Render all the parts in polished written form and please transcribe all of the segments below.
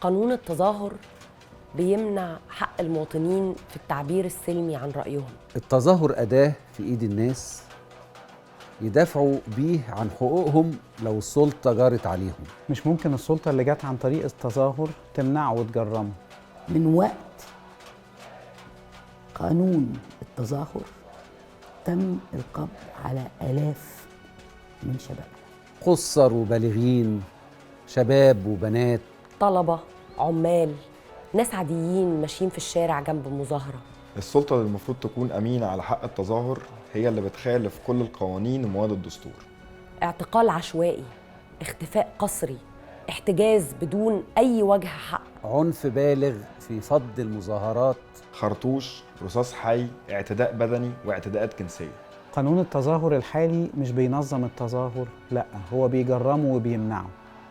قانون التظاهر بيمنع حق المواطنين في التعبير السلمي عن رأيهم. التظاهر أداة في إيد الناس يدافعوا بيه عن حقوقهم لو السلطة جارت عليهم. مش ممكن السلطة اللي جت عن طريق التظاهر تمنعه وتجرمه. من وقت قانون التظاهر تم القبض على آلاف من شبابنا، قُصّر وبالغين، شباب وبنات، طلبة، عمال، ناس عاديين ماشيين في الشارع جنب مظاهرة. السلطة اللي المفروض تكون أمينة على حق التظاهر هي اللي بتخالف كل القوانين ومواد الدستور. اعتقال عشوائي، اختفاء قسري، احتجاز بدون أي وجه حق، عنف بالغ في فض المظاهرات. خرطوش، رصاص حي، اعتداء بدني واعتداءات جنسية. قانون التظاهر الحالي مش بينظم التظاهر، لأ هو بيجرمه وبيمنعه.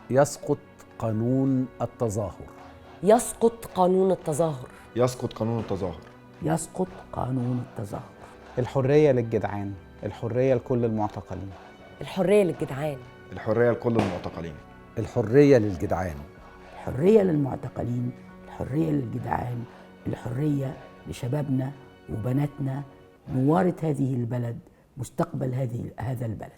يسقط قانون التظاهر. يسقط قانون التظاهر. يسقط قانون التظاهر. يسقط قانون التظاهر. الحرية للجدعان، الحرية لكل المعتقلين. الحرية للجدعان. الحرية لكل المعتقلين. الحرية للجدعان. الحرية للمعتقلين، الحرية للجدعان، الحرية لشبابنا وبناتنا، نوارة هذه البلد، مستقبل هذا البلد.